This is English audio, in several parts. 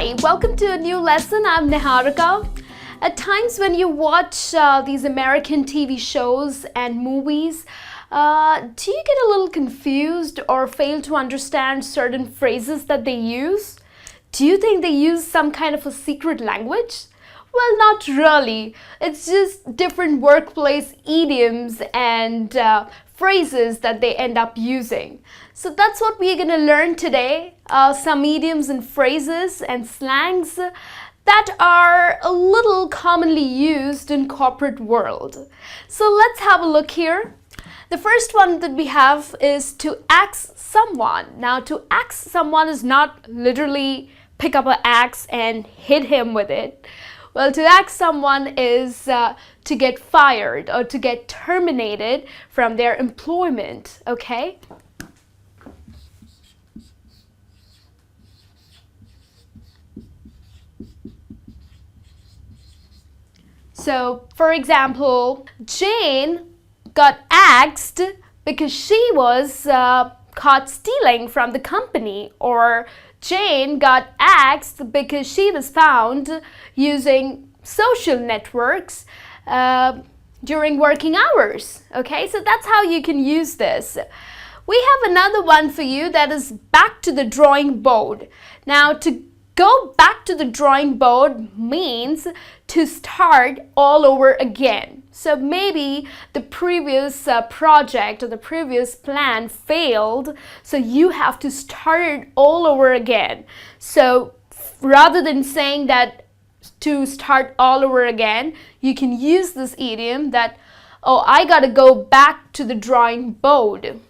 Hi, welcome to a new lesson. I'm Niharika. At times when you watch these American TV shows and movies, do you get a little confused or fail to understand certain phrases that they use? Do you think they use some kind of a secret language? Well, not really. It's just different workplace idioms and phrases that they end up using. So that's what we're going to learn today. Some idioms and phrases and slangs that are a little commonly used in corporate world. So let's have a look here. The first one that we have is to axe someone. Now, to axe someone is not literally pick up an axe and hit him with it. Well, to axe someone is to get fired or to get terminated from their employment, okay? So, for example, Jane got axed because she was caught stealing from the company, or Jane got axed because she was found using social networks during working hours. Okay, so that's how you can use this. We have another one for you that is back to the drawing board. Now, to go back to the drawing board means to start all over again. So maybe the previous project or the previous plan failed, so you have to start it all over again. So rather than saying that to start all over again, you can use this idiom that, oh, I gotta go back to the drawing board.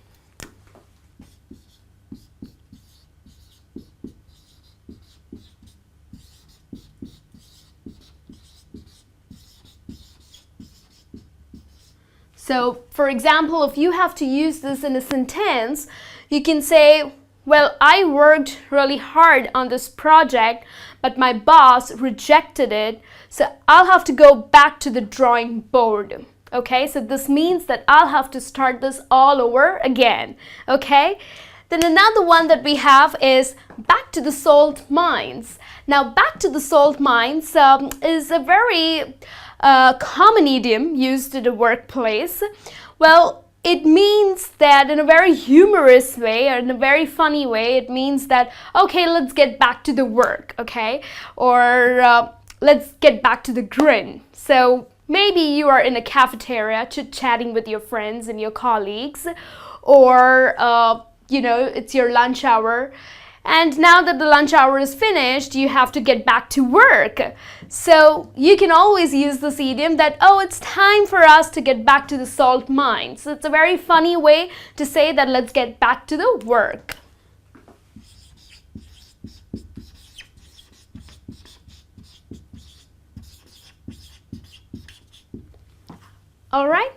So, for example, if you have to use this in a sentence, you can say, well, I worked really hard on this project, but my boss rejected it, so I'll have to go back to the drawing board. Okay, so this means that I'll have to start this all over again. Okay, then another one that we have is back to the salt mines. Now, back to the salt mines is a very common idiom used in the workplace. Well, it means that in a very humorous way or in a very funny way, it means that, okay, let's get back to the work, okay? Or let's get back to the grin. So maybe you are in a cafeteria chit-chatting with your friends and your colleagues, or, it's your lunch hour. And now that the lunch hour is finished, you have to get back to work. So you can always use this idiom that, oh, it's time for us to get back to the salt mine. So it's a very funny way to say that let's get back to the work. All right.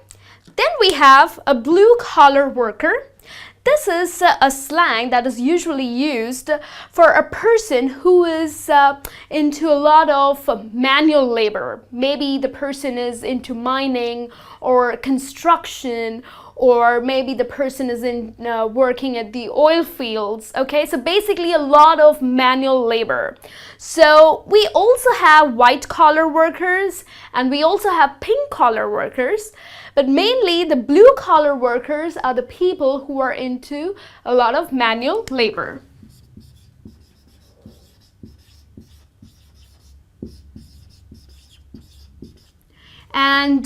Then we have a blue-collar worker. This is a slang that is usually used for a person who is into a lot of manual labor. Maybe the person is into mining or construction, or maybe the person is in working at the oil fields. Okay, so basically a lot of manual labor. So we also have white-collar workers and we also have pink-collar workers. But mainly the blue-collar workers are the people who are into a lot of manual labor. And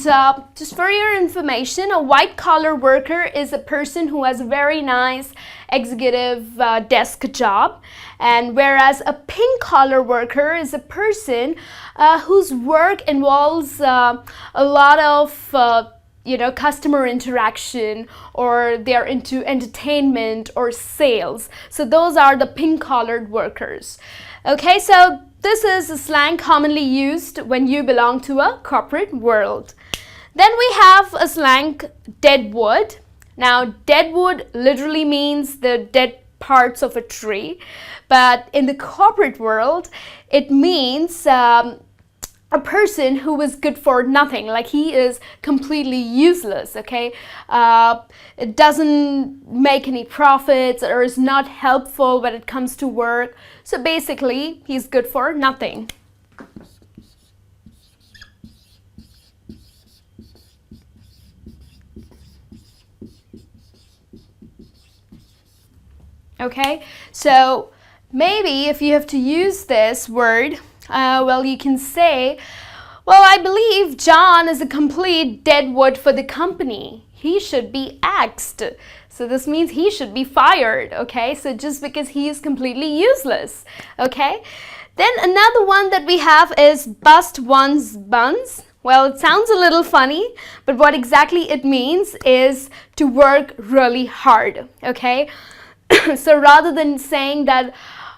just for your information, a white-collar worker is a person who has a very nice executive desk job. And whereas a pink-collar worker is a person whose work involves a lot of customer interaction, or they're into entertainment or sales. So those are the pink-collared workers. Okay, so this is a slang commonly used when you belong to a corporate world. Then we have a slang, dead wood. Now, dead wood literally means the dead parts of a tree, but in the corporate world, it means a person who is good for nothing, like he is completely useless, okay? It doesn't make any profits or is not helpful when it comes to work. So basically, he's good for nothing. Okay, so maybe if you have to use this word, well, you can say, well, I believe John is a complete deadwood for the company. He should be axed. So this means he should be fired, okay? So just because he is completely useless, okay? Then another one that we have is bust one's buns. Well, it sounds a little funny, but what exactly it means is to work really hard, okay? So rather than saying that,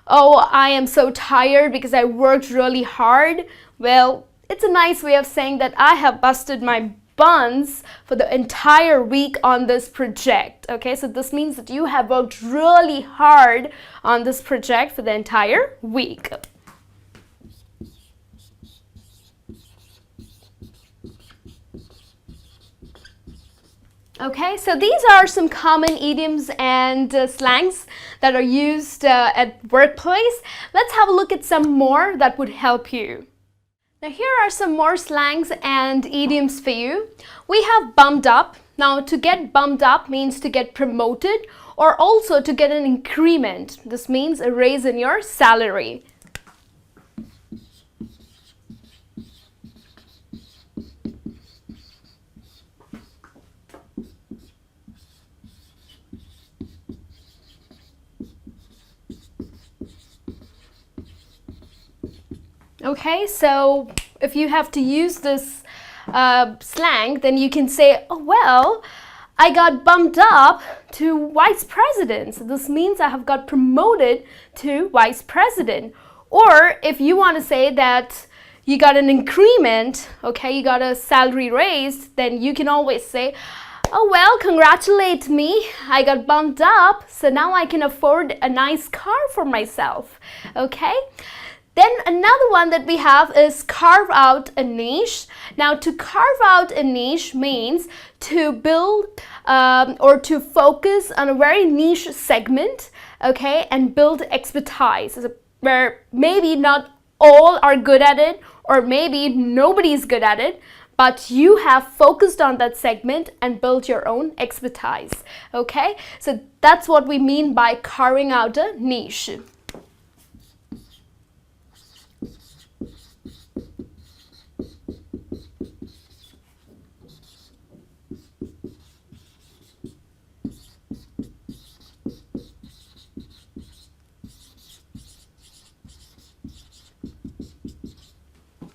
oh, I am so tired because I worked really hard, well, it's a nice way of saying that I have busted my buns for the entire week on this project. Okay, so this means that you have worked really hard on this project for the entire week. Okay, so these are some common idioms and slangs that are used at workplace. Let's have a look at some more that would help you. Now here are some more slangs and idioms for you. We have bumped up. Now to get bumped up means to get promoted or also to get an increment. This means a raise in your salary. Okay, so if you have to use this slang, then you can say, oh, well, I got bumped up to vice president. So this means I have got promoted to vice president. Or if you want to say that you got an increment, okay, you got a salary raise, then you can always say, oh, well, congratulate me. I got bumped up, so now I can afford a nice car for myself, okay? Then another one that we have is carve out a niche. Now to carve out a niche means to build or to focus on a very niche segment, okay, and build expertise where maybe not all are good at it or maybe nobody's good at it, but you have focused on that segment and built your own expertise, okay? So that's what we mean by carving out a niche.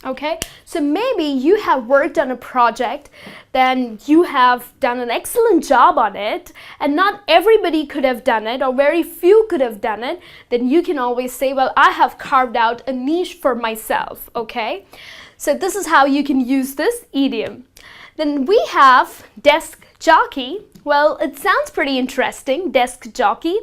Okay, so maybe you have worked on a project, then you have done an excellent job on it, and not everybody could have done it, or very few could have done it, then you can always say, well, I have carved out a niche for myself, okay? So this is how you can use this idiom. Then we have desk jockey. Well, it sounds pretty interesting, desk jockey,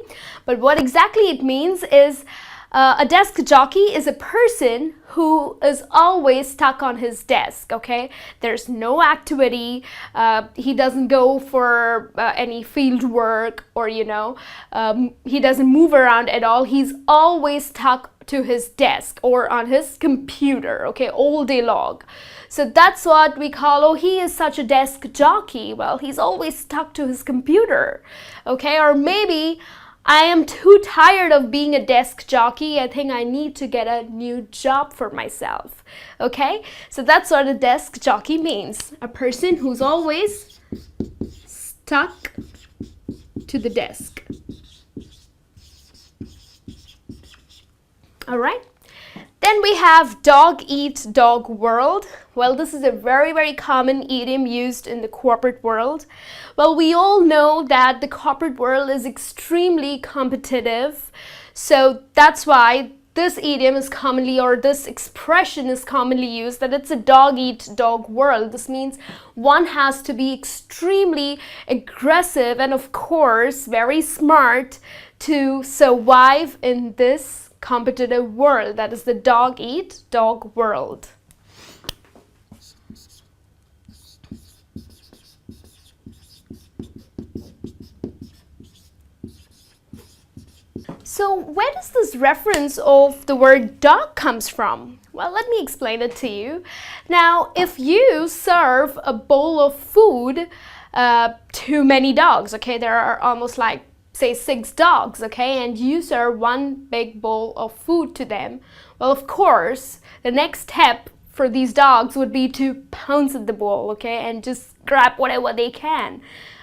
but what exactly it means is a desk jockey is a person who is always stuck on his desk, okay? There's no activity, he doesn't go for any field work or, you know, he doesn't move around at all. He's always stuck to his desk or on his computer, okay, all day long. So that's what we call, oh, he is such a desk jockey. Well, he's always stuck to his computer, okay? Or maybe I am too tired of being a desk jockey. I think I need to get a new job for myself. Okay? So that's what a desk jockey means. A person who's always stuck to the desk. All right? Then we have dog eat dog world. Well, this is a very, very common idiom used in the corporate world. Well, we all know that the corporate world is extremely competitive. So that's why this idiom is commonly, or this expression is commonly used, that it's a dog eat dog world. This means one has to be extremely aggressive and, of course, very smart to survive in this competitive world. That is the dog eat dog world. So where does this reference of the word dog comes from? Well, let me explain it to you. Now, if you serve a bowl of food to many dogs, okay, there are almost like, say, 6 dogs, okay, and you serve one big bowl of food to them, well, of course, the next step for these dogs would be to pounce at the bowl, okay, and just grab whatever they can,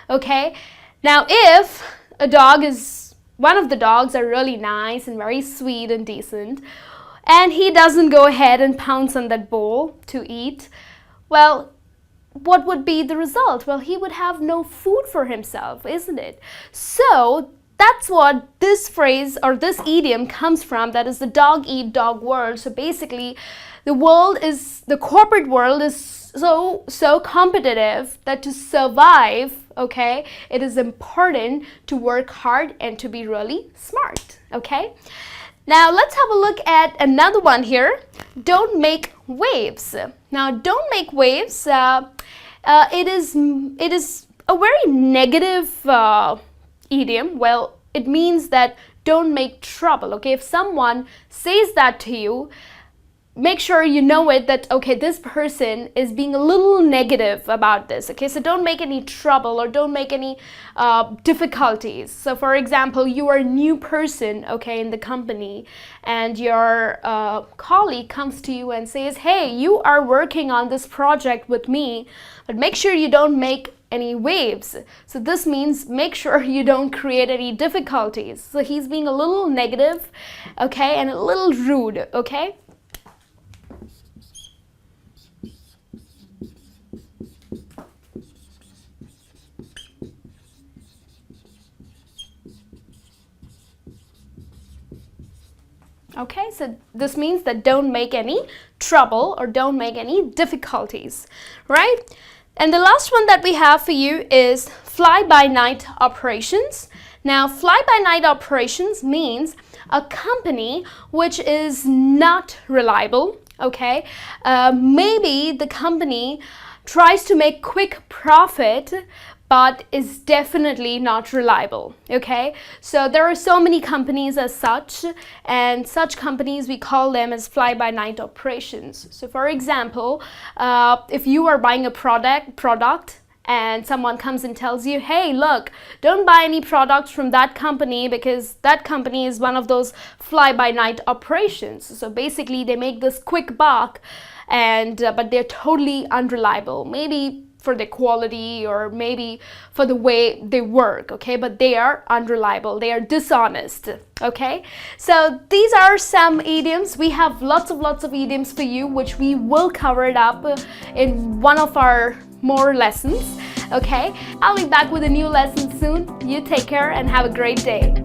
okay. Now, if one of the dogs are really nice and very sweet and decent, and he doesn't go ahead and pounce on that bowl to eat, well, what would be the result? Well, he would have no food for himself, isn't it? So that's what this phrase or this idiom comes from. That is the dog eat dog world. So basically, the corporate world is so competitive that to survive, okay, it is important to work hard and to be really smart, okay? Now let's have a look at another one here. Don't make waves. Now, don't make waves. It is a very negative idiom. Well, it means that don't make trouble. Okay, if someone says that to you, make sure you know it that, okay, this person is being a little negative about this, okay? So don't make any trouble or don't make any difficulties. So for example, you are a new person, okay, in the company, and your colleague comes to you and says, hey, you are working on this project with me, but make sure you don't make any waves. So this means make sure you don't create any difficulties. So he's being a little negative, okay, and a little rude, okay? Okay, so this means that don't make any trouble or don't make any difficulties, right? And the last one that we have for you is fly-by-night operations. Now, fly-by-night operations means a company which is not reliable, okay? Maybe the company tries to make quick profit, but is definitely not reliable, okay? So there are so many companies as such, and such companies, we call them as fly-by-night operations. So for example, if you are buying a product and someone comes and tells you, hey, look, don't buy any products from that company because that company is one of those fly-by-night operations. So basically they make this quick buck, and but they're totally unreliable. Maybe for the quality or maybe for the way they work, okay, but they are unreliable, they are dishonest, okay? So these are some idioms. We have lots of idioms for you, which we will cover it up in one of our more lessons, okay? I'll be back with a new lesson soon. You take care and have a great day.